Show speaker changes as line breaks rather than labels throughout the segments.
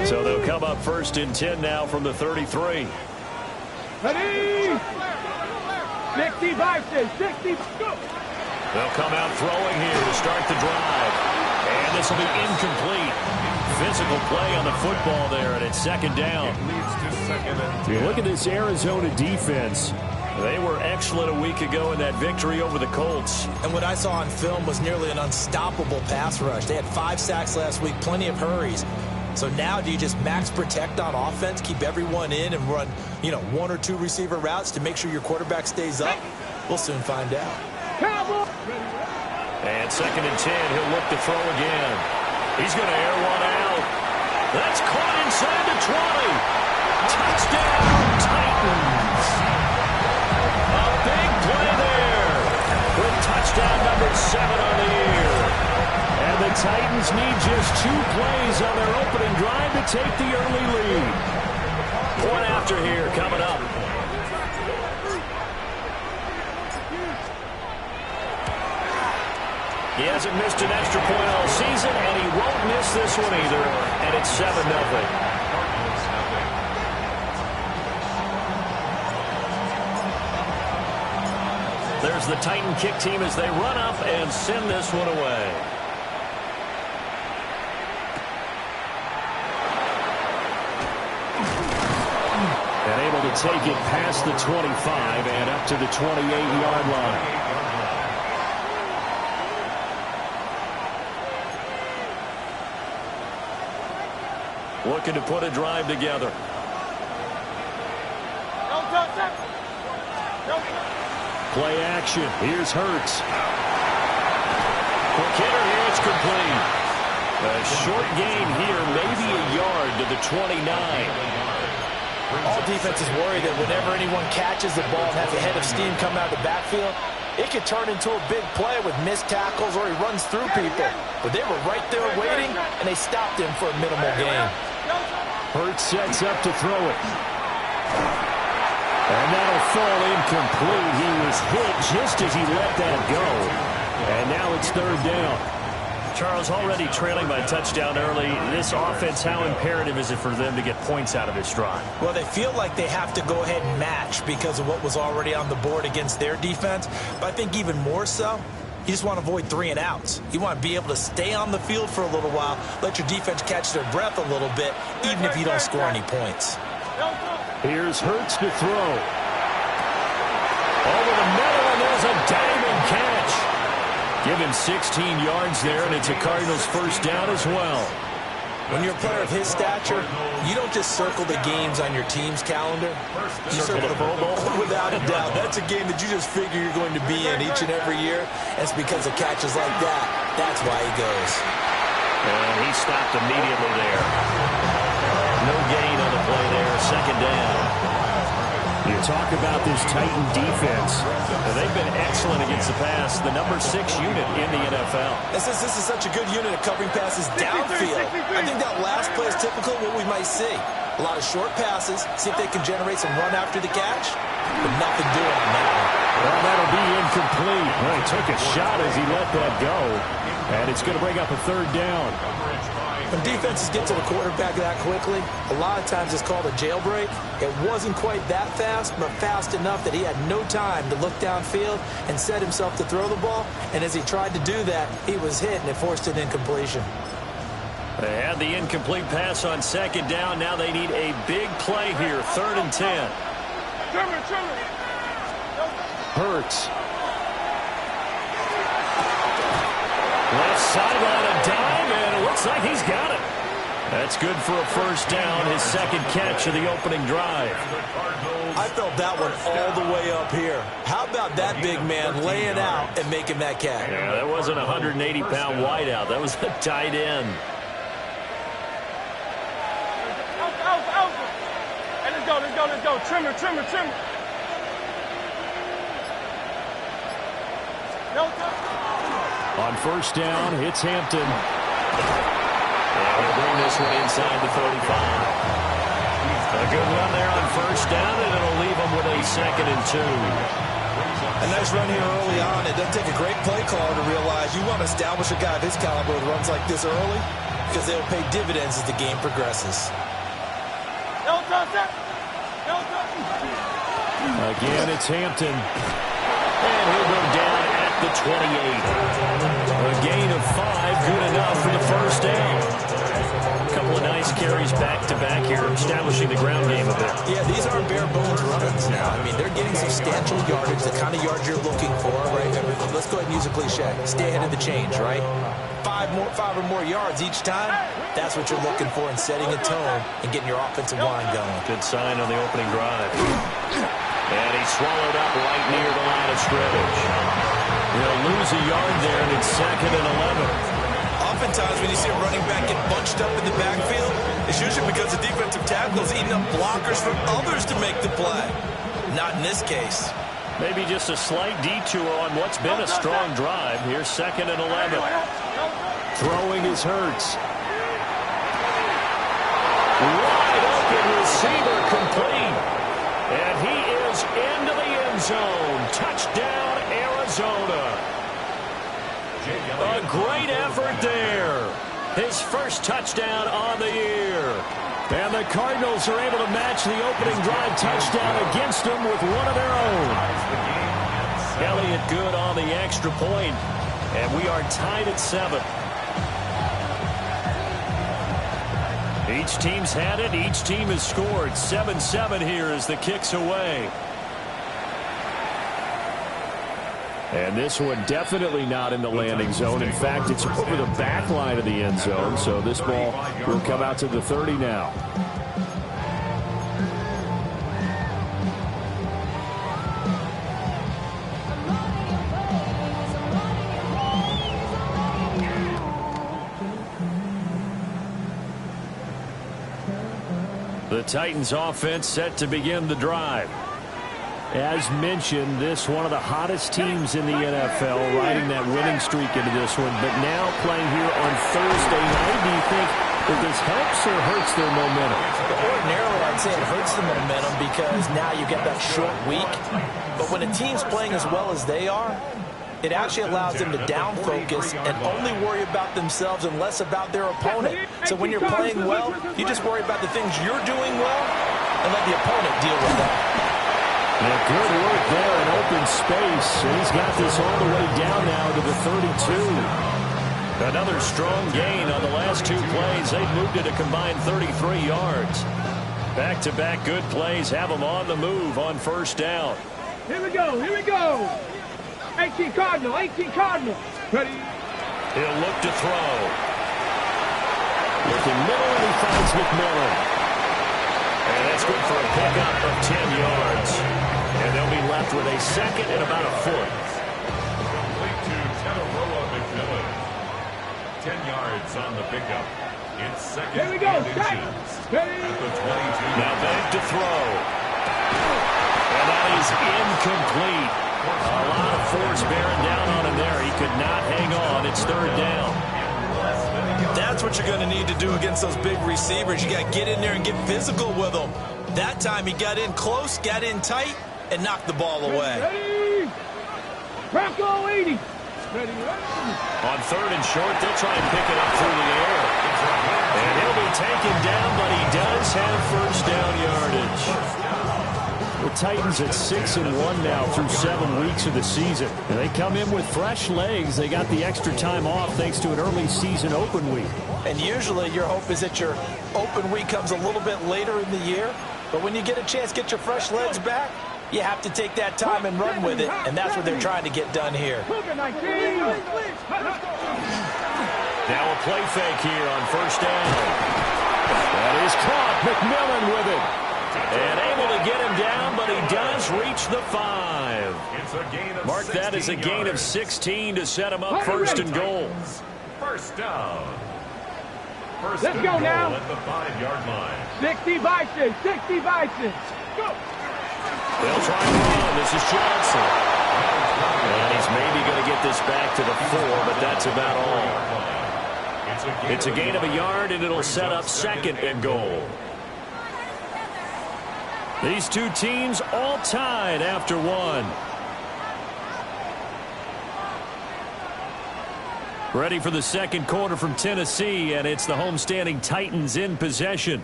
So they'll come up 1st and 10 now from the 33.
Ready? 65, 60.
They'll come out throwing here to start the drive. And this will be incomplete. Physical play on the football there, and it's 2nd down. You look at this Arizona defense. They were excellent a week ago in that victory over the Colts.
And what I saw on film was nearly an unstoppable pass rush. They had 5 sacks last week, plenty of hurries. So now do you just max protect on offense, keep everyone in, and run, 1 or 2 receiver routes to make sure your quarterback stays up? We'll soon find out.
And 2nd and 10, he'll look to throw again. He's going to air one out. That's caught inside the 20. Touchdown, Titans. A big play there with touchdown number 7 on the year. And the Titans need just 2 plays on their opening drive to take the early lead. Point after here coming up. He hasn't missed an extra point all season, and he won't miss this one either. And it's 7-0. There's the Titan kick team as they run up and send this one away. And able to take it past the 25 and up to the 28-yard line. Looking to put a drive together. Play action. Here's Hurts. Quick hitter here. It's complete. A short gain here, maybe a yard to the 29.
All defenses worry that whenever anyone catches the ball and has a head of steam come out of the backfield, it could turn into a big play with missed tackles or he runs through people. But they were right there waiting, and they stopped him for a minimal gain.
Hurts sets up to throw it. And that'll fall incomplete. He was hit just as he let that go. And now it's 3rd down. Charles, already trailing by a touchdown early. This offense, how imperative is it for them to get points out of this drive?
Well, they feel like they have to go ahead and match because of what was already on the board against their defense. But I think even more so, you just want to avoid 3 and outs. You want to be able to stay on the field for a little while, let your defense catch their breath a little bit, even if you don't score any points.
Here's Hurts to throw. Over the middle, and there's a diving catch. Give him 16 yards there, and it's a Cardinals 1st down as well.
When you're a player of his stature, you don't just circle the games on your team's calendar. You circle the Pro Bowl. Without a doubt. That's a game that you just figure you're going to be in each and every year. And it's because of catches like that. That's why he goes.
And he stopped immediately there. No gain on the play there. 2nd down. You talk about this Titan defense. They've been excellent against the pass. The number 6 unit in the NFL.
This is such a good unit of covering passes downfield. I think that last play is typical of what we might see. A lot of short passes. See if they can generate some run after the catch. But nothing doing on that one.
Well, that'll be incomplete. Well, he took a shot as he let that go. And it's going to bring up a 3rd down.
When defenses get to the quarterback that quickly, a lot of times it's called a jailbreak. It wasn't quite that fast, but fast enough that he had no time to look downfield and set himself to throw the ball. And as he tried to do that, he was hit, and it forced an incompletion.
They had the incomplete pass on 2nd down. Now they need a big play here, 3rd and 10. Hurts. Left sideline, a dive, and it looks like he's got it. That's good for a 1st down, his 2nd catch of the opening drive.
I felt that one all the way up here. How about that big man laying out and making that catch?
Yeah, that wasn't a 180-pound wideout. That was a tight end.
Hey, let's go. Trimmer.
On 1st down, it's Hampton. And he'll bring this one inside the 35. A good run there on 1st down, and it'll leave him with a 2nd and 2.
A nice run here early on. It doesn't take a great play caller to realize you want to establish a guy of his caliber with runs like this early because they'll pay dividends as the game progresses.
Again, it's Hampton. And he'll go down at the 28. A gain of 5, good enough for the first down. A couple of nice carries back-to-back here, establishing the ground game a bit.
Yeah, these aren't bare-bones runs now. I mean, they're getting substantial yardage, the kind of yards you're looking for, right? I mean, let's go ahead and use a cliche. Stay ahead of the change, right? 5 or more yards each time, that's what you're looking for in setting a tone and getting your offensive line going.
Good sign on the opening drive. And he's swallowed up right near the line of scrimmage. He'll lose a yard there, and it's 2nd and 11.
Oftentimes when you see a running back get bunched up in the backfield, it's usually because the defensive tackle is eating up blockers for others to make the play. Not in this case.
Maybe just a slight detour on what's been a strong drive. Here's 2nd and 11. Throwing is Hurts. Wide open receiver complete. And he is into the end zone. Touchdown, Arizona. A great effort there. His first touchdown on the year. And the Cardinals are able to match the opening drive touchdown against them with one of their own. Elliott good on the extra point. And we are tied at 7. Each team's had it. Each team has scored. 7-7 here as the kick's away. And this one definitely not in the landing zone. In fact, it's over the back line of the end zone. So this ball will come out to the 30 now. The Titans offense set to begin the drive. As mentioned, this one of the hottest teams in the NFL, riding that winning streak into this one, but now playing here on Thursday night. Do you think that this helps or hurts their momentum?
Ordinarily, I'd say it hurts the momentum because now you get that short week. But when a team's playing as well as they are, it actually allows them to down focus and only worry about themselves and less about their opponent. So when you're playing well, you just worry about the things you're doing well and let the opponent deal with that.
Yeah, good work there in open space. And he's got this all the way down now to the 32. Another strong gain on the last 2 plays. They've moved it a combined 33 yards. Back-to-back good plays have them on the move on first down.
Here we go, here we go. 18 Cardinal, 18 Cardinal. Ready?
He'll look to throw. Looking middle, and he finds McMillan. And that's good for a pickup of 10 yards. And they'll be left with a 2nd and about a foot.
Complete to Tenaroa McMillan. 10 yards on the pickup. It's 2nd
Here we go,
and inches.
Ready?
At the 22.
Now back to throw. And that is incomplete. A lot of force bearing down on him there. He could not hang on. It's 3rd down.
That's what you're going to need to do against those big receivers. You got to get in there and get physical with them. That time he got in close, got in tight, and knocked the ball away.
Ready? Bronco 80. Ready, ready.
On 3rd and short, they'll try and pick it up through the air. And he'll be taken down, but he does have first down yardage. The Titans at 6-1 now through 7 weeks of the season. And they come in with fresh legs. They got the extra time off thanks to an early season open week.
And usually your hope is that your open week comes a little bit later in the year. But when you get a chance to get your fresh legs back, you have to take that time and run with it. And that's what they're trying to get done here.
Now a play fake here on first down. That is caught. McMillan with it. And able to get him down, but he does reach the 5. Mark that as a gain of 16 to set him up 1st and goal.
First down.
Let's go now.
At the 5-yard line.
60 Bison, 60 Bison. Go.
They'll try and run. This is Johnson. And he's maybe going to get this back to the 4, but that's about all. It's a gain of a yard, and it'll set up 2nd and goal. These two teams all tied after 1. Ready for the second quarter from Tennessee, and it's the homestanding Titans in possession.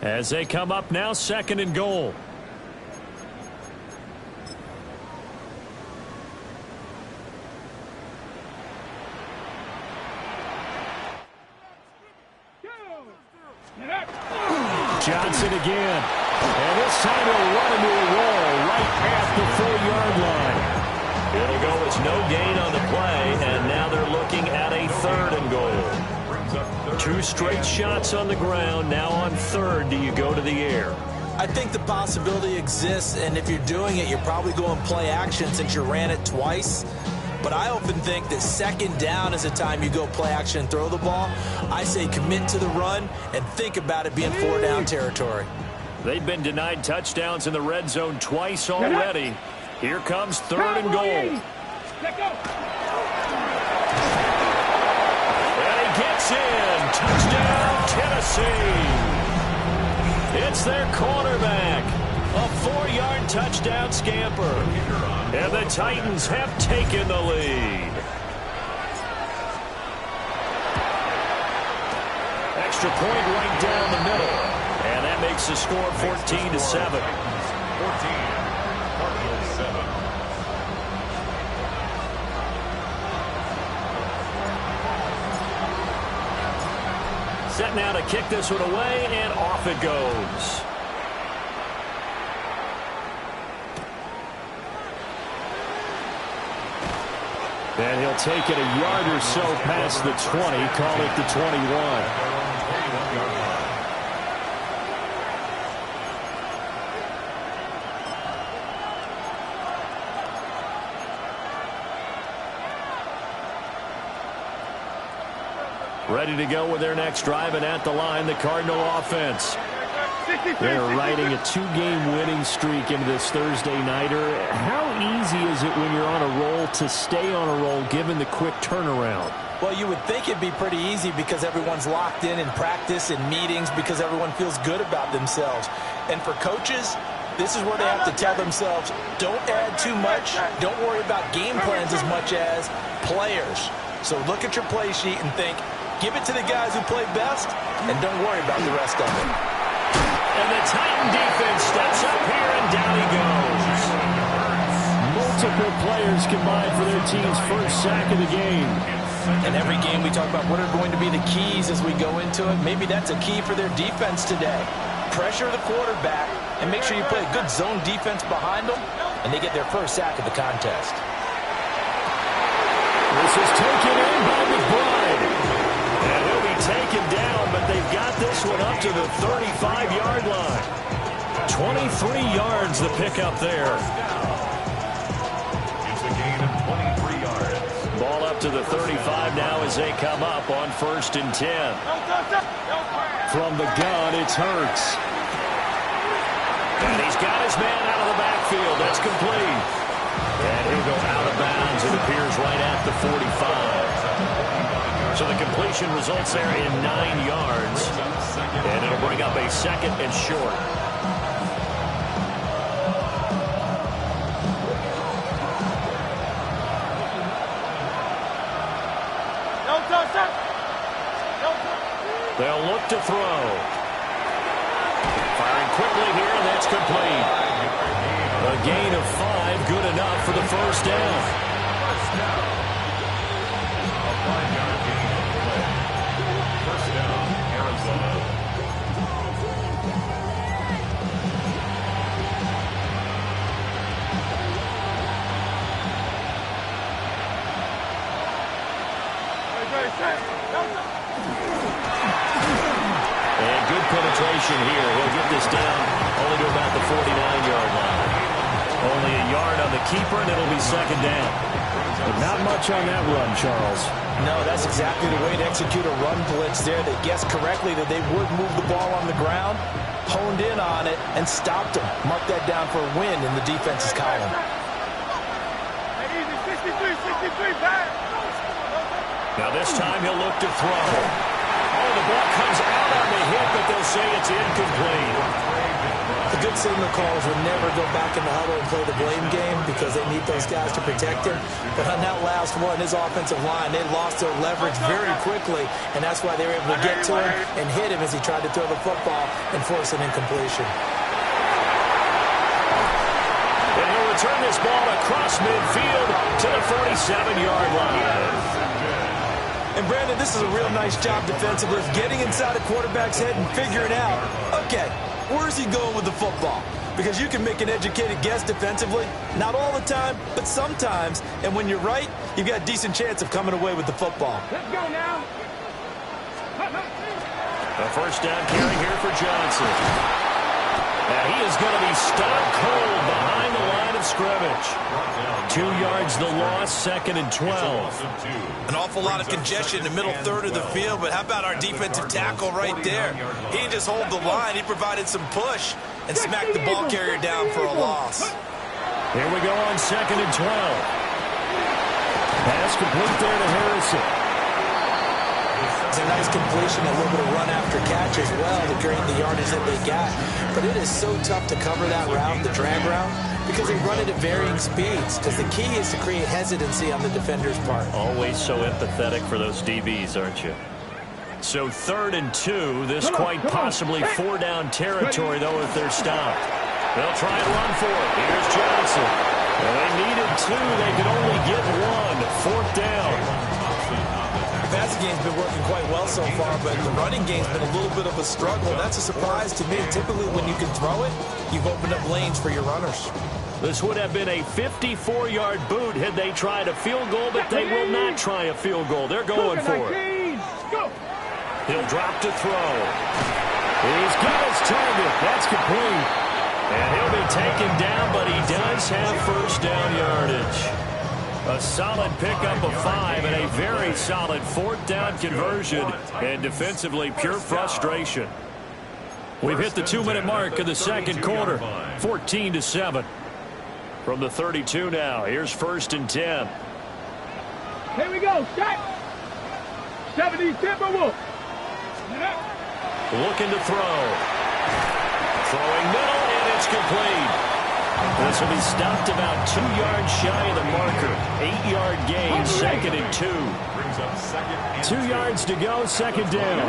As they come up now, 2nd and goal. Johnson again. And this time he'll run into a wall right at the 4-yard line. It'll go as no gain on the play, and now they're looking at a 3rd and goal. 2 straight shots on the ground. Now on 3rd, do you go to the air?
I think the possibility exists, and if you're doing it, you're probably going play action since you ran it twice. But I often think that 2nd down is the time you go play action and throw the ball. I say commit to the run and think about it being 4-down territory.
They've been denied touchdowns in the red zone twice already. Here comes 3rd and goal. And he gets in. Touchdown, Tennessee. It's their quarterback. A 4-yard touchdown scamper. And the Titans have taken the lead. Extra point right down the middle. And that makes the score 14-7.
14. Cardinals 7.
Set now to kick this one away, and off it goes. And he'll take it a yard or so past the 20, call it the 21. Ready to go with their next drive, and at the line, the Cardinal offense. They're riding a 2-game winning streak into this Thursday nighter. How easy is it when you're on a roll to stay on a roll given the quick turnaround?
Well, you would think it'd be pretty easy because everyone's locked in practice and meetings because everyone feels good about themselves. And for coaches, this is where they have to tell themselves, don't add too much, don't worry about game plans as much as players. So look at your play sheet and think, give it to the guys who play best, and don't worry about the rest of it.
And the Titan defense steps up here, and down he goes. Multiple players combined for their team's first sack of the game.
And every game we talk about what are going to be the keys as we go into it. Maybe that's a key for their defense today. Pressure the quarterback, and make sure you play a good zone defense behind them, and they get their first sack of the contest.
This is taken in by McBride. And he'll be taken down, but they've got this one up to the 35-yard line. 23 yards the pickup there.
It's a gain of 23 yards.
Ball up to the 35 now as they come up on 1st and 10. From the gun, it's Hurts. And he's got his man out of the backfield. That's complete. And he'll go out of bounds. It appears right at the 45. So the completion results there in 9 yards. And it'll bring up a 2nd and short. They'll look to throw. Firing quickly here, and that's complete. A gain of 5, good enough for the first down.
A 5-yard gain on the play. First down, Arizona.
And good penetration here. He'll get this down only to about the 49-yard line. Only a yard on the keeper, and it'll be 2nd down. But not much on that run, Charles.
No, that's exactly the way to execute a run blitz there. They guessed correctly that they would move the ball on the ground, honed in on it, and stopped them. Mark that down for a win in the defense's column.
Now this time he'll look to throw. Oh, the ball comes out on the hit, but they'll say it's incomplete.
good signal callers would never go back in the huddle and play the blame game because they need those guys to protect him. But on that last one, his offensive line, they lost their leverage very quickly, and that's why they were able to get to him and hit him as he tried to throw the football and force an incompletion.
And he'll return this ball across midfield to the 47-yard line.
And, Brandon, this is a real nice job defensively, getting inside a quarterback's head and figuring out, okay, where's he going with the football? Because you can make an educated guess defensively, not all the time, but sometimes. And when you're right, you've got a decent chance of coming away with the football.
Let's go now.
A first down carry here for Johnson. And he is going to be stopped cold behind the line of scrimmage. 2 yards the loss, 2nd and 12.
An awful lot of congestion in the middle third of the field, but how about our defensive tackle right there? He didn't just hold the line, he provided some push and smacked the ball carrier down for a loss.
Here we go on 2nd and 12. Pass complete there to Harrison.
It's a nice completion, a little bit of run after catch as well to gain the yardage that they got. But it is so tough to cover that route, the drag route, because they run it at varying speeds. Because the key is to create hesitancy on the defender's part.
Always so empathetic for those DBs, aren't you? So 3rd and 2. This quite possibly 4-down territory, though, if they're stopped. They'll try and run for it. Here's Johnson. Well, they needed 2. They could only get 1. 4th down.
The passing game's been working quite well so far, but the running game's been a little bit of a struggle. That's a surprise to me. Typically, when you can throw it, you've opened up lanes for your runners.
This would have been a 54-yard boot had they tried a field goal, but they will not try a field goal. They're going for it. He'll drop to throw. He's got his target. That's complete. And he'll be taken down, but he does have first down yardage. A solid pickup of 5 and a very solid 4th down conversion. And defensively, pure frustration. We've hit the 2-minute mark of the second quarter. 14-7. From the 32 now. Here's 1st and 10.
Here we go. Set. 70 Timberwolves.
Looking to throw. Throwing middle, and it's complete. This will be stopped about 2 yards shy of the marker. 8-yard gain, 2nd and 2. 2 yards to go, 2nd down.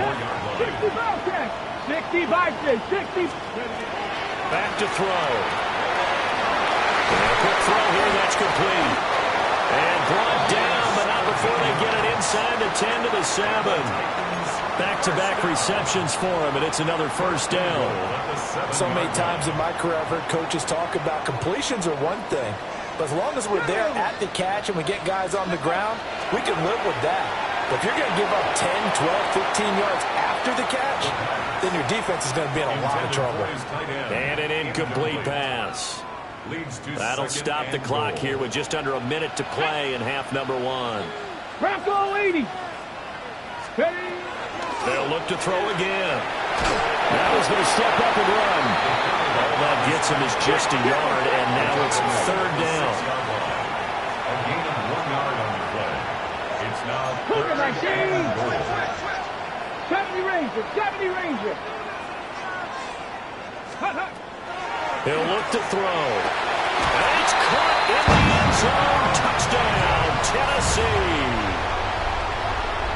60.
Back to throw. And a quick throw here, that's complete. And brought down, but not before they get it inside the 10 to the 7. Back-to-back receptions for him, and it's another first down.
So many times in my career, I've heard coaches talk about completions are one thing, but as long as we're there at the catch and we get guys on the ground, we can live with that. But if you're going to give up 10, 12, 15 yards after the catch, then your defense is going to be in a lot of trouble.
And an incomplete pass. That'll stop the clock here with just under a minute to play in half number 1.
Bronco 80.
They'll look to throw again. Now he's going to step up and run. All that gets him is just a yard, and now it's 3rd down.
A gain of 1 yard on the play. It's now 3rd and
70 Ranger. 70 Ranger.
He'll look to throw. And it's caught in the end zone. Touchdown, Tennessee.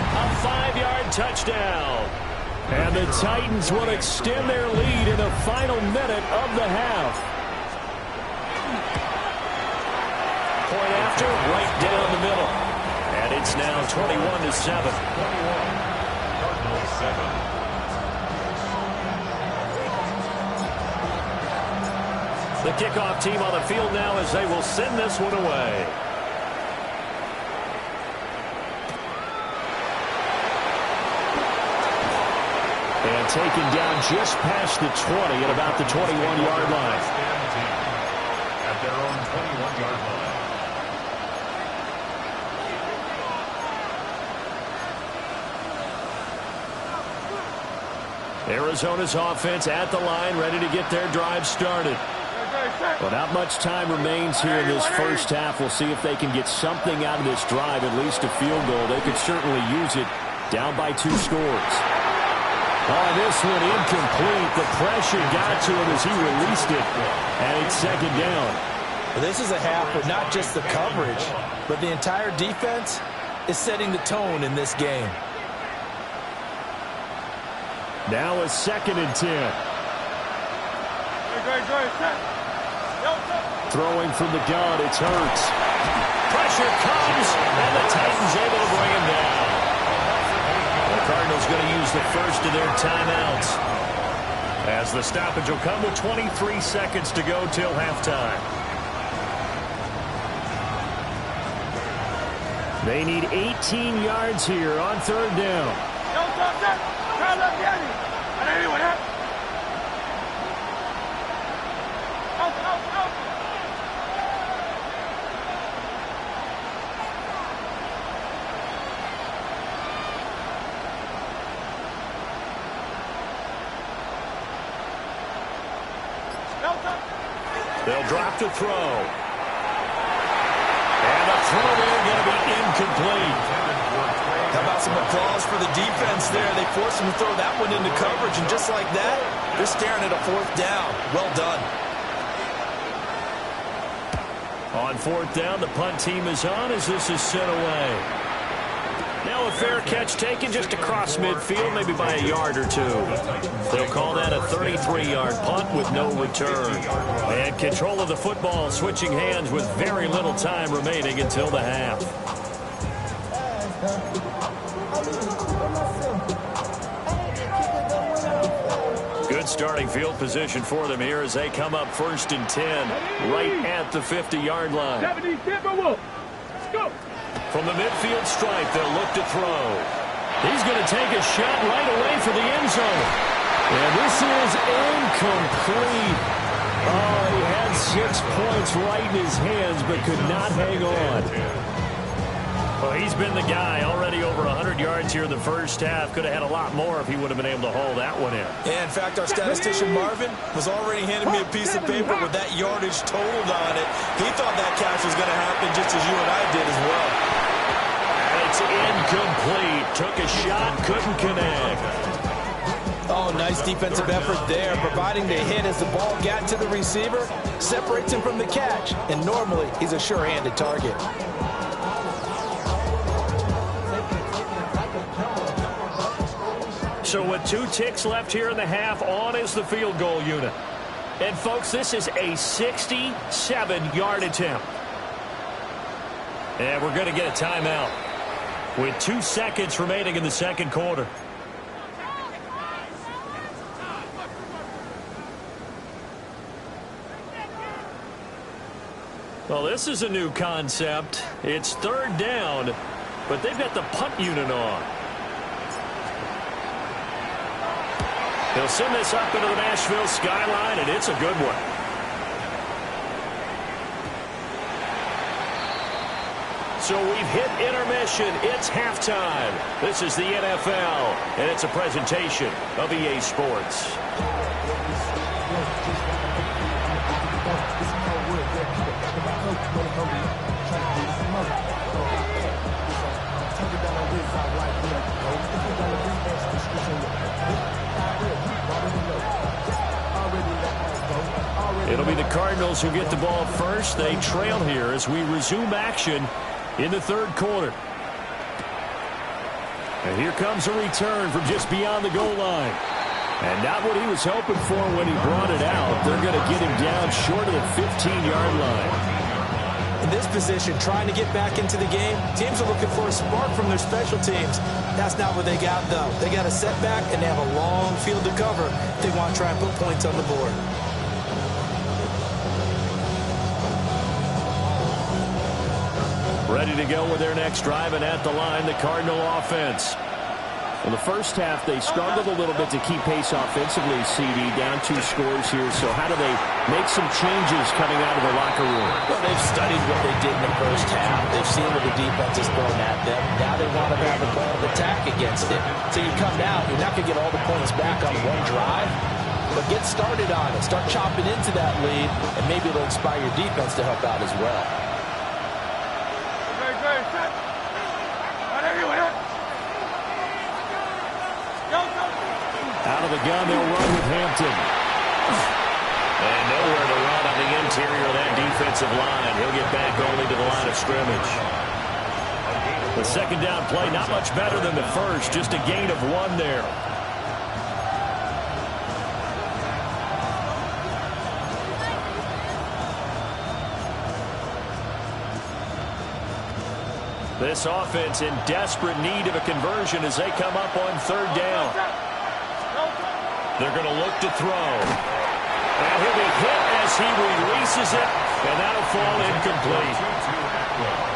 A 5-yard touchdown. And the Titans will extend their lead in the final minute of the half. Point after, right down the middle. And it's now 21-7.
Cardinals 7.
The kickoff team on the field now as they will send this one away. And taken down just past the 20 at about the 21-yard line.
At their own 21-yard line.
Arizona's offense at the line, ready to get their drive started. Well, not much time remains here in this first half. We'll see if they can get something out of this drive, at least a field goal. They could certainly use it down by 2 scores. Oh, this one incomplete. The pressure got to him as he released it, and it's second down.
Well, this is a half where not just the coverage, but the entire defense is setting the tone in this game.
Now a 2nd and 10. Throwing from the gun, it's Hurts. Pressure comes, and the Titans able to bring him down. The Cardinals going to use the first of their timeouts, as the stoppage will come with 23 seconds to go till halftime. They need 18 yards here on 3rd down. They'll drop to throw. And the throw there going to be incomplete.
How about some applause for the defense there? They forced him to throw that one into coverage, and just like that, they're staring at a 4th down. Well done.
On 4th down, the punt team is on as this is sent away. Now a fair catch taken just across midfield, maybe by a yard or two. They'll call that a 33-yard punt with no return. And control of the football switching hands with very little time remaining until the half. Good starting field position for them here as they come up 1st and 10, right at the 50-yard line.
70, let's go.
From the midfield stripe, they'll look to throw. He's going to take a shot right away for the end zone. And this is incomplete. Oh, he had 6 points right in his hands, but could not hang on. Well, he's been the guy already over 100 yards here in the first half. Could have had a lot more if he would have been able to hold that one in.
Yeah, in fact, our statistician Marvin was already handing me a piece of paper with that yardage totaled on it. He thought that catch was going to happen just as you and I did as well.
And it's incomplete. Took a shot, couldn't connect.
Oh, nice defensive effort there, providing the hit as the ball got to the receiver, separates him from the catch, and normally he's a sure-handed target.
So with 2 ticks left here in the half, on is the field goal unit. And, folks, this is a 67-yard attempt. And we're going to get a timeout with 2 seconds remaining in the second quarter. Well, this is a new concept. It's 3rd down, but they've got the punt unit on. He'll send this up into the Nashville skyline, and it's a good one. So we've hit intermission. It's halftime. This is the NFL, and it's a presentation of EA Sports. It'll be the Cardinals who get the ball first. They trail here as we resume action in the 3rd quarter. And here comes a return from just beyond the goal line. And not what he was hoping for when he brought it out. They're going to get him down short of the 15-yard line.
In this position, trying to get back into the game, teams are looking for a spark from their special teams. That's not what they got, though. They got a setback, and they have a long field to cover if they want to try and put points on the board.
Ready to go with their next drive, and at the line, the Cardinal offense. In the first half, they struggled a little bit to keep pace offensively, CD, down 2 scores here. So how do they make some changes coming out of the locker room?
Well, they've studied what they did in the first half. They've seen what the defense has thrown at them. Now they want to have a plan of attack against it. So you come out, you're not going to get all the points back on one drive, but get started on it. Start chopping into that lead, and maybe it'll inspire your defense to help out as well.
Out of the gun, they'll run with Hampton. And nowhere to run on the interior of that defensive line. He'll get back only to the line of scrimmage. The second down play, not much better than the first, just a gain of 1 there. This offense in desperate need of a conversion as they come up on third down. They're going to look to throw. And he'll be hit as he releases it, and that'll fall incomplete.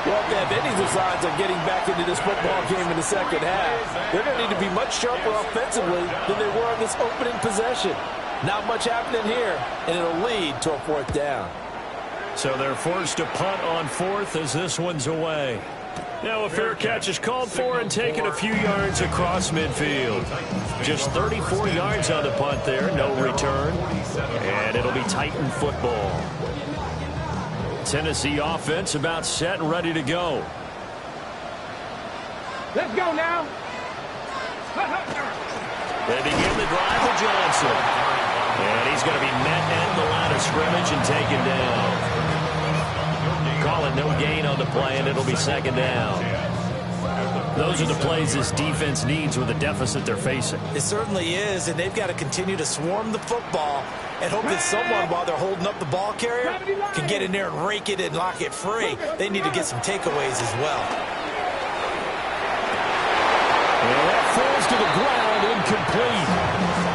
Well, if they have any designs on getting back into this football game in the second half, they're going to need to be much sharper offensively than they were on this opening possession. Not much happening here, and it'll lead to a fourth down.
So they're forced to punt on fourth as this one's away. Now a fair catch is called for and taken a few yards across midfield. Just 34 yards on the punt there, no return. And it'll be Titan football. Tennessee offense about set and ready to go.
Let's go now.
They begin the drive with Johnson. And he's going to be met at the line of scrimmage and taken down. Call it no gain on the play, and it'll be second down. Those are the plays this defense needs with the deficit they're facing.
It certainly is, and they've got to continue to swarm the football and hope that someone, while they're holding up the ball carrier, can get in there and rake it and lock it free. They need to get some takeaways as well.
And that falls to the ground, incomplete.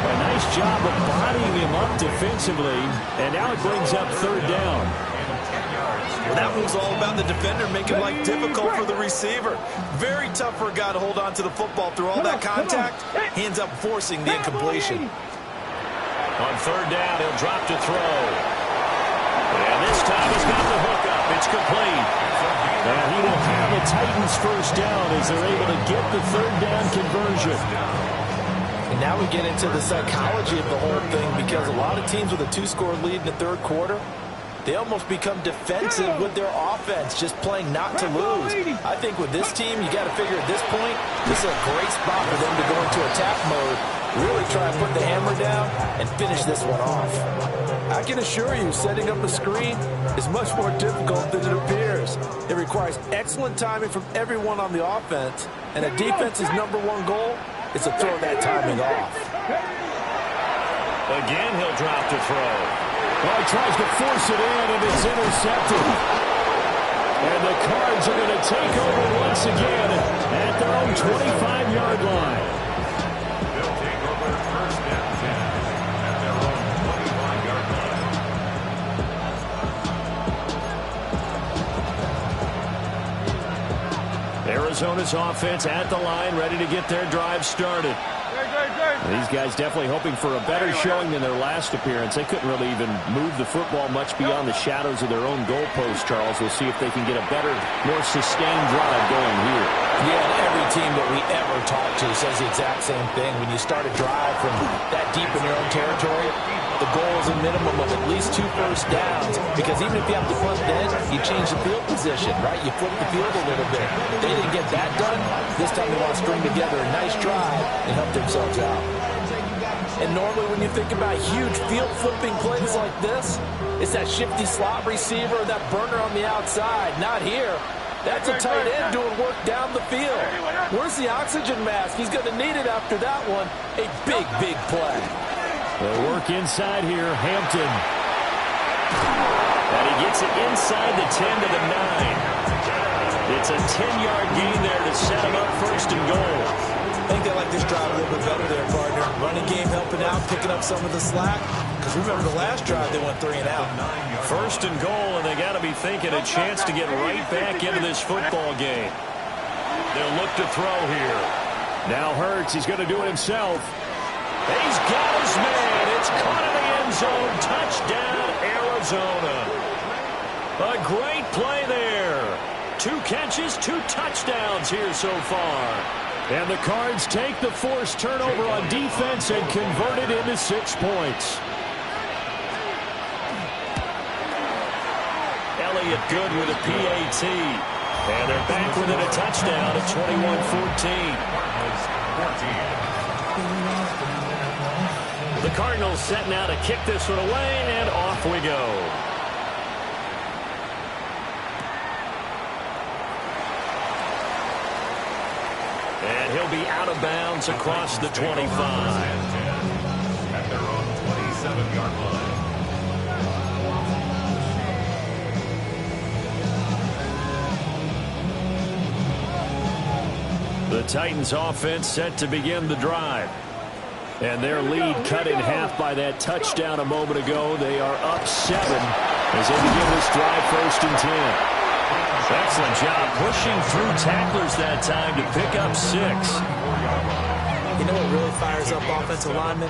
A nice job of bodying him up defensively, and now it brings up third down.
Well, that was all about the defender making life difficult for the receiver. Very tough for a guy to hold on to the football through all that contact. He ends up forcing the incompletion.
On third down, he'll drop to throw. And this time he's got the hook up. It's complete. And he will have the Titans first down as they're able to get the third down conversion.
And now we get into the psychology of the whole thing, because a lot of teams with a 2-score lead in the third quarter, they almost become defensive with their offense, just playing not to lose. I think with this team, you got to figure at this point, this is a great spot for them to go into attack mode, really try to put the hammer down and finish this one off. I can assure you, setting up a screen is much more difficult than it appears. It requires excellent timing from everyone on the offense, and a defense's #1 goal is to throw that timing off.
Again, he'll drop to throw. Well, he tries to force it in, and it's intercepted. And the Cards are going to take over once again at their own 25-yard line.
They'll take over first and 10 at their own 25-yard line.
Arizona's offense at the line, ready to get their drive started. These guys definitely hoping for a better showing than their last appearance. They couldn't really even move the football much beyond the shadows of their own goalpost, Charles. We'll see if they can get a better, more sustained drive going here.
Yeah, and every team that we ever talk to says the exact same thing. When you start a drive from that deep in your own territory, the goal is a minimum of at least 2 first downs, because even if you have to punt then, you change the field position, right? You flip the field a little bit. They didn't get that done. This time they want to string together a nice drive and help themselves out. And normally when you think about huge field flipping plays like this, it's that shifty slot receiver or that burner on the outside. Not here. That's a tight end doing work down the field. Where's the oxygen mask? He's going to need it after that one. A big, big play.
They'll work inside here. Hampton. And he gets it inside the 10 to the 9. It's a 10-yard gain there to set him up first and goal.
I think they like this drive a little bit better there, partner. Running game helping out, picking up some of the slack. Because remember the last drive, they went 3 and out.
First and goal, and they got to be thinking a chance to get right back into this football game. They'll look to throw here. Now Hurts, he's going to do it himself. He's got his man. It's caught in the end zone. Touchdown, Arizona. A great play there. 2 catches, 2 touchdowns here so far. And the Cards take the forced turnover on defense and convert it into 6 points. Elliott good with a PAT. And they're back within a touchdown at 21-14. The Cardinals set now to kick this one away, and off we go. And he'll be out of bounds across the 25.
At their own 27-yard line.
The Titans offense set to begin the drive. And their lead cut in half by that touchdown a moment ago. They are up 7 as they begin this drive 1st and 10. Excellent job pushing through tacklers that time to pick up 6.
You know what really fires up offensive linemen?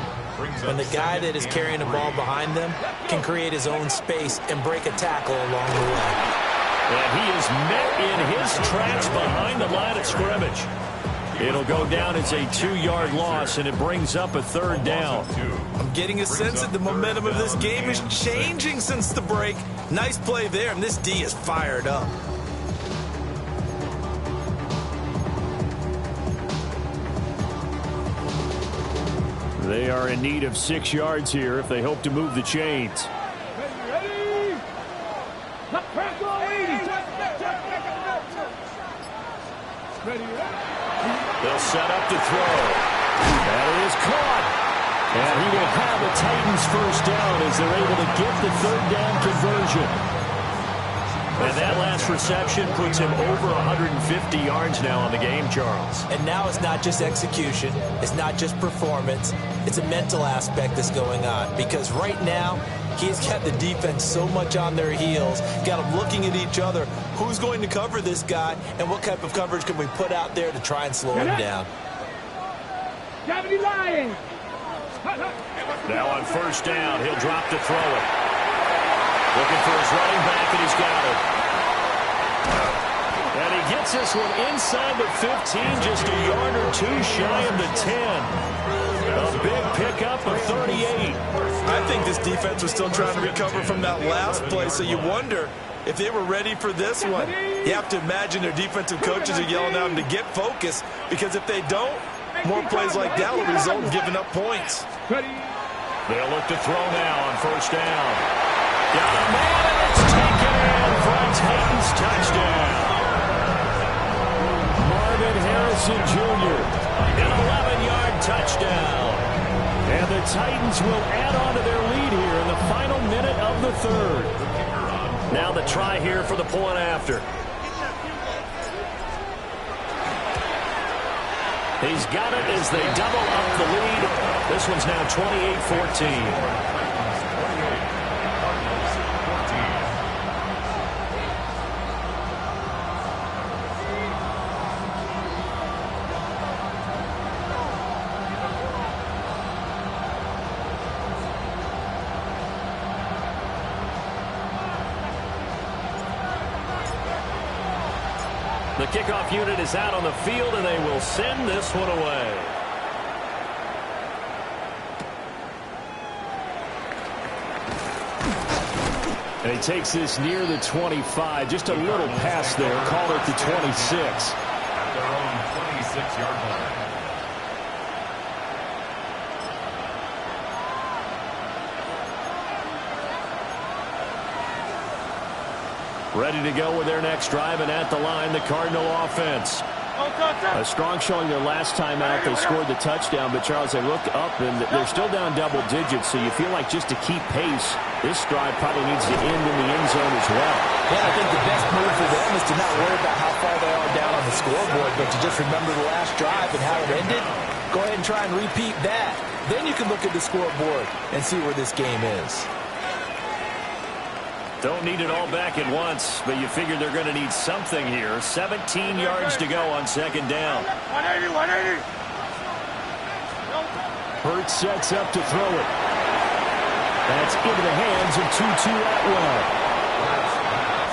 When the guy that is carrying the ball behind them can create his own space and break a tackle along the way.
And he is met in his tracks behind the line of scrimmage. It'll go down as a 2-yard loss, and it brings up a 3rd down.
I'm getting a sense that the momentum of this game is changing since the break. Nice play there, and this D is fired up.
They are in need of 6 yards here if they hope to move the chains.
Ready? Let's press all 80. Ready?
They'll set up to throw. That is caught. And he will have the Titans 1st down as they're able to get the 3rd down conversion. And that last reception puts him over 150 yards now on the game, Charles.
And now it's not just execution. It's not just performance. It's a mental aspect that's going on. Because right now, he's got the defense so much on their heels, got them looking at each other. Who's going to cover this guy, and what type of coverage can we put out there to try and slow him down?
Gravity Lions.
Now on 1st down, he'll drop to throw it. Looking for his running back, and he's got it. And he gets this one inside the 15, just a yard or 2 shy of the 10. A big pickup of 38.
I think this defense was still trying to recover from that last play, so you wonder if they were ready for this one. You have to imagine their defensive coaches are yelling at them to get focused, because if they don't, more plays like that will result in giving up points.
They'll look to throw now on 1st down. Got a man, and it's taken in for a Titans touchdown. Marvin Harrison Jr. An 11-yard touchdown. And the Titans will add on to their lead here in the final minute of the 3rd. Now the try here for the point after. He's got it as they double up the lead. This one's now 28-14. The kickoff unit is out on the field, and they will send this one away. And he takes this near the 25. Just a little pass there. Call it the 26.
At their own 26-yard line.
Ready to go with their next drive, and at the line, the Cardinal offense. A strong showing their last time out. They scored the touchdown, but, Charles, they looked up, and they're still down double digits, so you feel like just to keep pace, this drive probably needs to end in the end zone as well.
Yeah, I think the best move for them is to not worry about how far they are down on the scoreboard, but to just remember the last drive and how it ended. Go ahead and try and repeat that. Then you can look at the scoreboard and see where this game is.
Don't need it all back at once, but you figure they're going to need something here. 17 yards to go on 2nd down.
180.
Hurts sets up to throw it. That's into the hands of Tutu Atwell.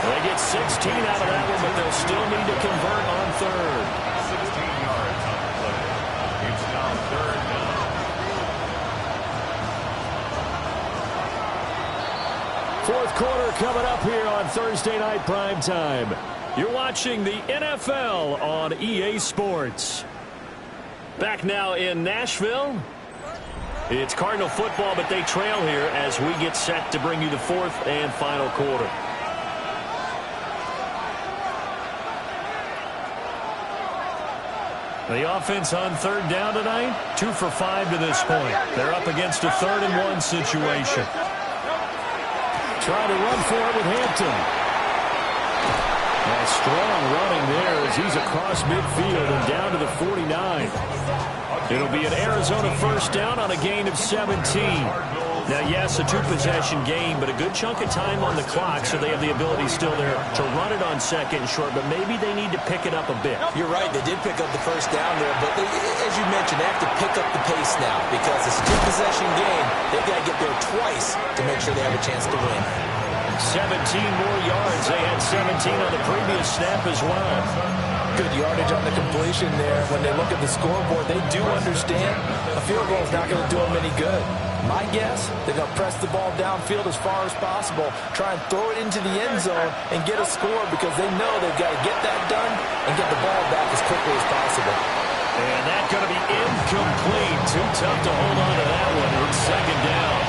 They get 16 out of that one, but they'll still need to convert on 3rd.
16 yards on the play. It's now 3rd down.
Fourth quarter coming up here on Thursday Night Primetime. You're watching the NFL on EA Sports. Back now in Nashville. It's Cardinal football, but they trail here as we get set to bring you the fourth and final quarter. The offense on third down tonight, 2 for 5 to this point. They're up against a 3rd and 1 situation.
Trying to run for it with Hampton. A strong running there as he's across midfield and down to the 49. It'll be an Arizona first down on a gain of 17. Now, yes, a 2-possession game, but a good chunk of time on the clock, so they have the ability still there to run it on second and short, but maybe they need to pick it up a bit.
You're right. They did pick up the first down there, but as you mentioned, they have to pick up the pace now because it's a 2-possession game. They've got to get there twice to make sure they have a chance to win.
17 more yards. They had 17 on the previous snap as well.
Good yardage on the completion there. When they look at the scoreboard, they do understand a field goal is not going to do them any good. My guess, they're going to press the ball downfield as far as possible, try and throw it into the end zone and get a score because they know they've got to get that done and get the ball back as quickly as possible.
And that's going to be incomplete. Too tough to hold on to that one. It's second down.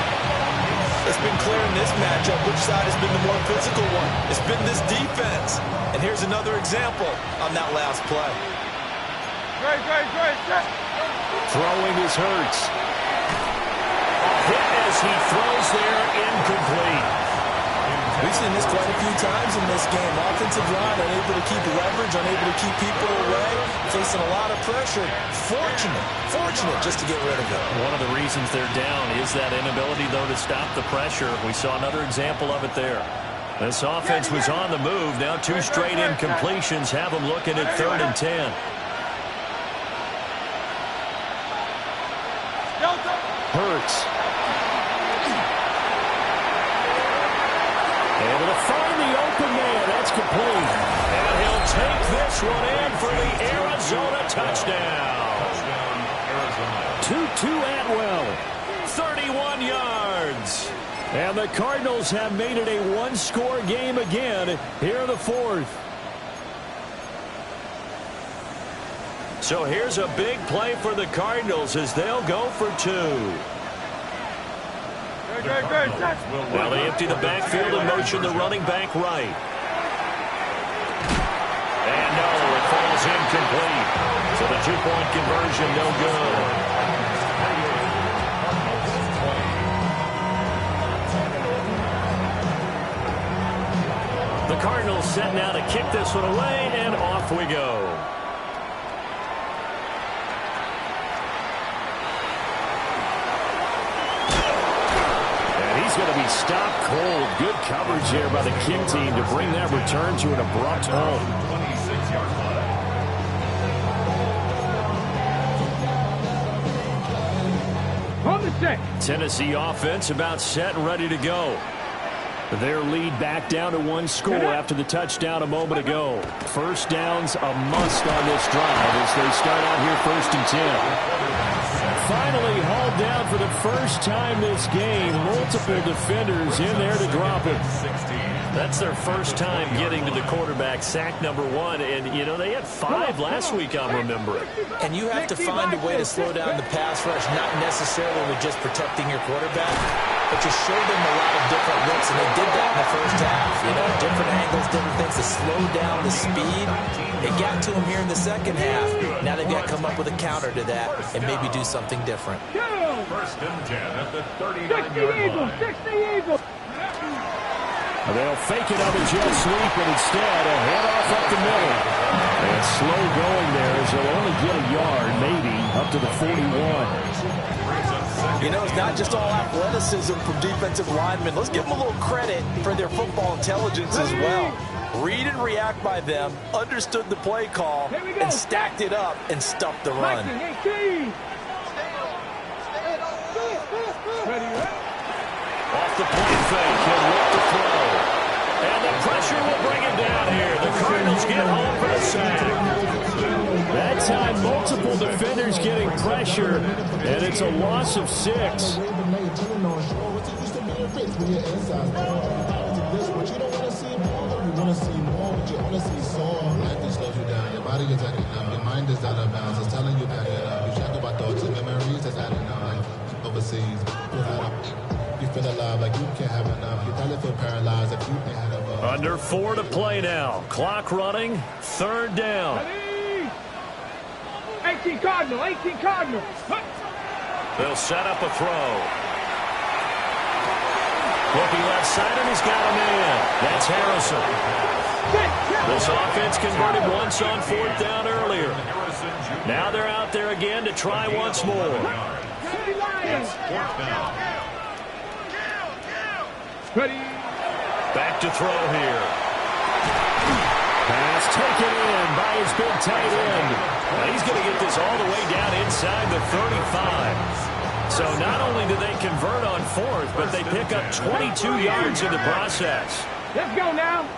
It's been clear in this matchup which side has been the more physical one. It's been this defense. And here's another example on that last play.
Great.
Throwing is Hurts. Hit as he throws there, incomplete.
We've seen this quite a few times in this game. Offensive line unable to keep leverage, unable to keep people away, facing a lot of pressure. Fortunate just to get rid of it.
One of the reasons they're down is that inability, though, to stop the pressure. We saw another example of it there. This offense was on the move. Now 2 straight incompletions have them looking at 3rd and 10. Hurts. Able to find the open man. That's complete. And he'll take this one in for the Arizona touchdown.
Tutu Atwell.
31 yards. And the Cardinals have made it a 1-score game again here in the 4th. So here's a big play for the Cardinals as they'll go for 2. Well, they empty the backfield and motion the running back right. And no, it falls incomplete. So the 2-point conversion, no good. The Cardinals set now to kick this one away, and off we go.
He's going to be stopped cold. Good coverage there by the kick team to bring that return to an abrupt halt.
26-yard
On the set.
Tennessee offense about set and ready to go.
Their lead back down to 1 score after the touchdown a moment ago. First down's a must on this drive as they start out here 1st and 10. Finally hauled down for the first time this game. Multiple defenders in there to drop it.
That's their first time getting to the quarterback, sack number 1. And, you know, they had 5 last week, I'm remembering.
And you have to find a way to slow down the pass rush, not necessarily with just protecting your quarterback, but you show them a lot of different looks, and they did that in the first half. You know, different angles, different things to slow down the speed. It got to them here in the second half. Now they've got to come up with a counter to that and maybe do something different.
1st and 10 at the 39-yard line.
60 Eagles.
They'll fake it on the jet sweep, and instead a handoff up the middle. And slow going there as they'll only get a yard, maybe, up to the 41.
You know, it's not just all athleticism from defensive linemen. Let's give them a little credit for their football intelligence as well. Read and react by them, understood the play call, and stacked it up and stuffed the run.
Off the point fake, he'll look to throw. And the pressure will bring him down here. The Cardinals get home for the sack.
That time, multiple defenders getting pressure, and it's a loss of 6.
says, you feel alive like you can't have enough. You probably feel paralyzed if you ain't had a...
Under 4 to play now. Clock running. 3rd down.
18 Cardinal, 18 Cardinal.
They'll set up a throw. Looking left side, and he's got him in. That's Harrison. This offense converted once on 4th down earlier. Now they're out there again to try once more.
Ready.
Back to throw here. Pass taken in by his big tight end. Now he's going to get this all the way down inside the 35. So not only do they convert on 4th, but they pick up 22 yards in the process.
Let's go now.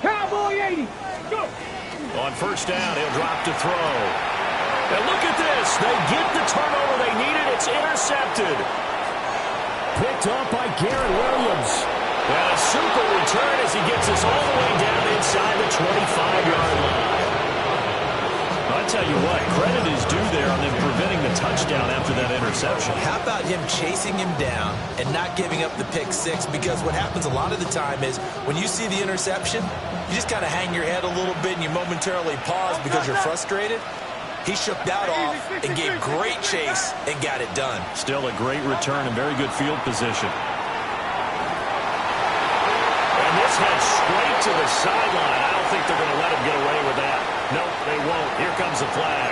Cowboy 80. Go.
On 1st down, he'll drop to throw. And look at this. They get the turnover they needed. It's intercepted. Picked off by Garrett Williams. And a super return as he gets us all the way down inside the 25-yard line. I'll tell you what, credit is due there on them preventing the touchdown after that interception.
How about him chasing him down and not giving up the pick 6? Because what happens a lot of the time is when you see the interception, you just kind of hang your head a little bit and you momentarily pause because you're frustrated. He shook that off and gave great chase and got it done.
Still a great return and very good field position. And this heads straight to the sideline. I don't think they're going to let him get away with that. Nope, they won't. Here comes the flag.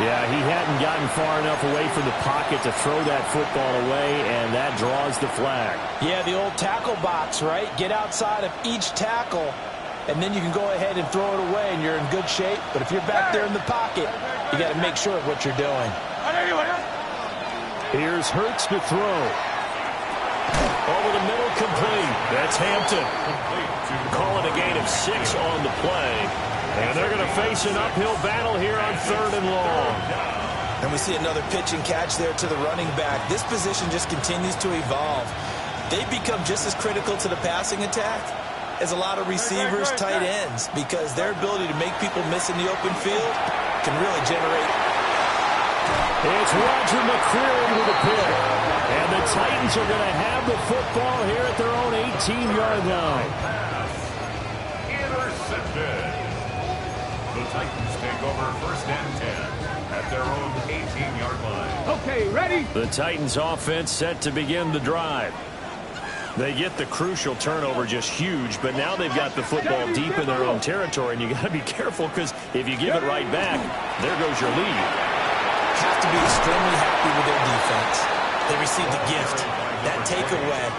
Yeah, he hadn't gotten far enough away from the pocket to throw that football away, and that draws the flag.
Yeah, the old tackle box, right? Get outside of each tackle, and then you can go ahead and throw it away, and you're in good shape. But if you're back there in the pocket, you got to make sure of what you're doing.
Here's Hurts to throw. Over the middle, complete. That's Hampton. Calling a gain of 6 on the play. And they're going to face an uphill battle here on 3rd and long.
And we see another pitch and catch there to the running back. This position just continues to evolve. They become just as critical to the passing attack as a lot of receivers, tight ends, because their ability to make people miss in the open field can really generate.
It's Roger McCreary with a pick. And the Titans are going to have the football here at their own 18-yard line.
Intercepted. The Titans take over 1st and 10 at their own 18-yard line.
Okay, ready?
The Titans offense set to begin the drive. They get the crucial turnover, just huge, but now they've got the football deep in their own territory, and you got to be careful because if you give it right back, there goes your lead.
Have to be extremely happy with their defense. They received a gift, that takeaway.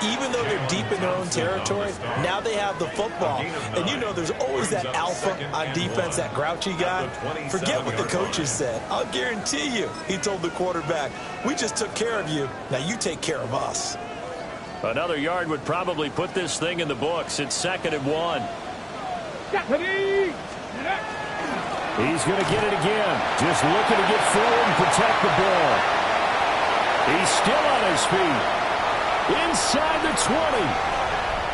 Even though they're deep in their own territory, now they have the football. And you know there's always that alpha on defense, that grouchy guy. Forget what the coaches said. I'll guarantee you, he told the quarterback, we just took care of you. Now you take care of us.
Another yard would probably put this thing in the books. It's 2nd and 1. He's going to get it again. Just looking to get forward and protect the ball. He's still on his feet. Inside the 20.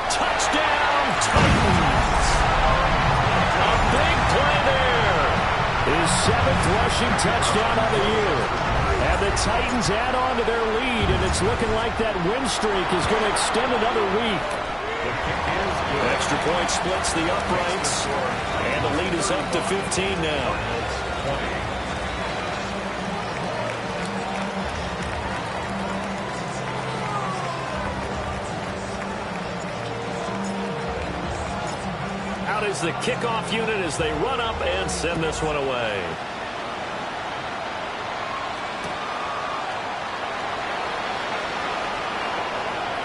Touchdown, Titans. A big play there. His 7th rushing touchdown of the year. And the Titans add on to their lead, and it's looking like that win streak is going to extend another week. Extra point splits the uprights, and the lead is up to 15 now. Out is the kickoff unit as they run up and send this one away.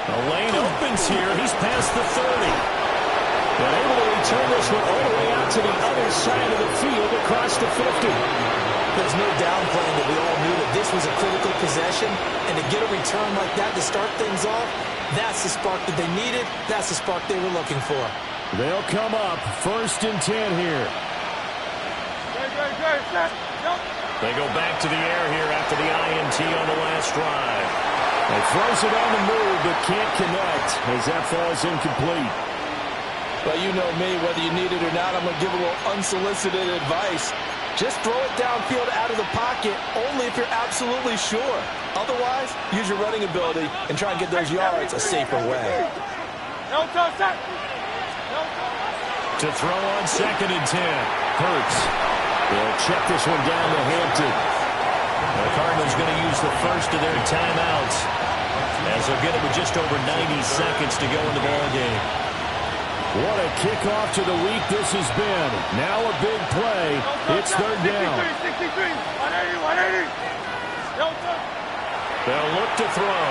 The lane opens here. He's past the 30. And able to return this one all the way out to the other side of the field across the 50.
There's no downplaying that we all knew that this was a critical possession. And to get a return like that to start things off, that's the spark that they needed. That's the spark they were looking for.
They'll come up 1st and 10 here. They go back to the air here after the INT on the last drive. They throws it on the move, but can't connect as that falls incomplete.
Well, you know me, whether you need it or not, I'm going to give a little unsolicited advice. Just throw it downfield out of the pocket only if you're absolutely sure. Otherwise, use your running ability and try and get those yards a safer way.
To throw on 2nd and 10. Hurts. They'll check this one down to Hampton. The Cardinals going to use the first of their timeouts as they'll get it with just over 90 seconds to go in the ball game. What a kickoff to the week this has been. Now a big play. It's 3rd down.
180.
They'll look to throw.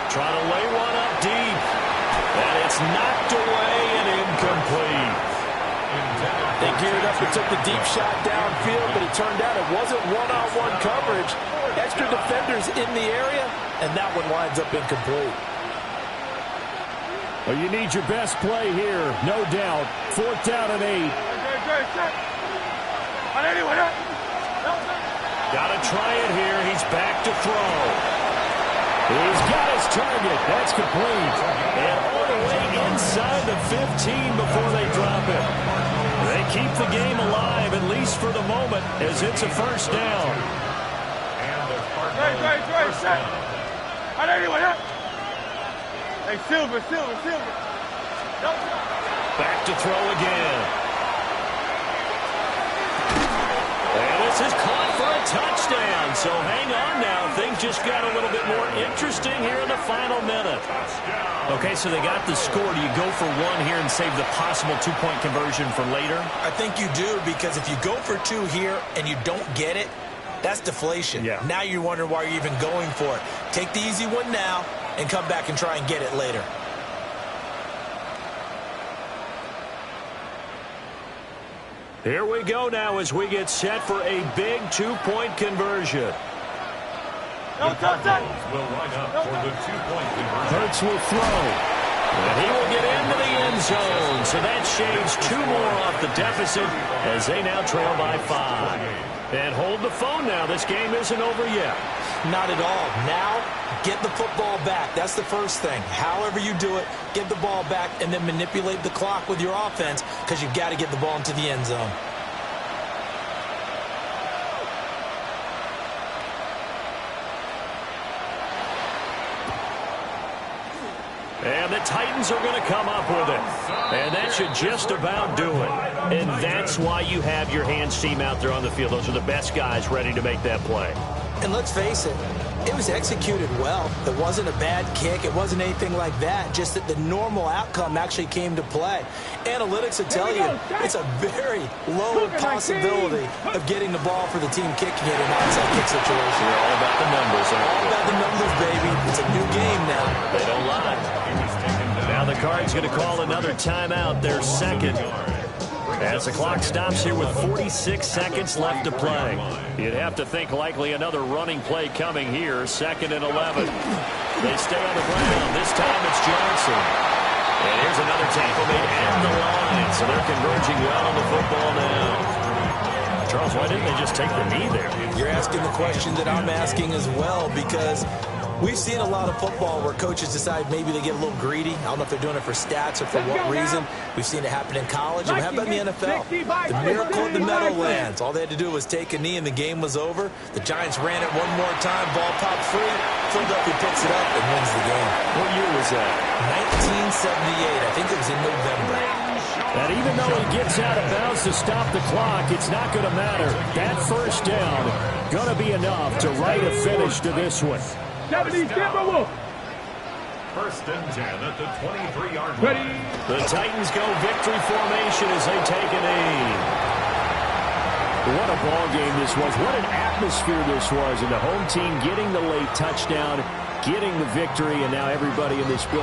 Try to lay one up deep. And it's knocked away and incomplete.
They geared up and took the deep shot downfield, but it turned out it wasn't one-on-one coverage. Extra defenders in the area, and that one winds up incomplete.
Well, you need your best play here, no doubt. 4th down and 8. Got to try it here. He's back to throw. He's got his target. That's complete. And all the way inside the 15 before they drop it. They keep the game alive, at least for the moment, as it's a 1st down.
Hey, Silver.
Back to throw again. And this is caught for a touchdown. So hang on now. Things just got a little bit more interesting here in the final minute. Okay, so they got the score. Do you go for one here and save the possible 2-point conversion for later?
I think you do, because if you go for 2 here and you don't get it, that's deflation.
Yeah.
Now you wonder why you're even going for it. Take the easy one now and come back and try and get it later.
Here we go now as we get set for a big 2-point conversion.
The Cardinals will line up for the 2-point conversion.
Hurts will throw. And he will get into the end zone. So that shaves 2 more off the deficit as they now trail by 5. And hold the phone now. This game isn't over yet.
Not at all. Now, get the football back. That's the first thing. However you do it, get the ball back and then manipulate the clock with your offense, because you've got to get the ball into the end zone.
And the Titans are going to come up with it. And that should just about do it. And that's why you have your hands team out there on the field. Those are the best guys ready to make that play.
And let's face it, it was executed well. It wasn't a bad kick. It wasn't anything like that. Just that the normal outcome actually came to play. Analytics will tell you it's a very low possibility of getting the ball for the team kicking it in an onside kick situation.
They're all about the numbers, aren't they?
All about the numbers, baby. It's a new game now.
They don't lie. Now the Cards going to call another timeout, their second. As the clock stops here with 46 seconds left to play. You'd have to think likely another running play coming here. 2nd and 11. They stay on the ground. This time it's Johnson. And here's another tackle made at the line. So they're converging well on the football now. Charles, why didn't they just take the knee there?
You're asking the question that I'm asking as well, because we've seen a lot of football where coaches decide maybe they get a little greedy. I don't know if they're doing it for stats or for what reason. We've seen it happen in college, and how about in the NFL? The miracle of the Meadowlands. All they had to do was take a knee, and the game was over. The Giants ran it one more time. Ball popped free. Philadelphia picks it up and wins the game.
What year was that?
1978. I think it was in November.
And even though he gets out of bounds to stop the clock, it's not going to matter. That 1st down going to be enough to write a finish to this one.
70,
1st and 10 at the 23-yard line.
The Titans go victory formation as they take a knee. What a ball game this was. What an atmosphere this was. And the home team getting the late touchdown, getting the victory, and now everybody in this building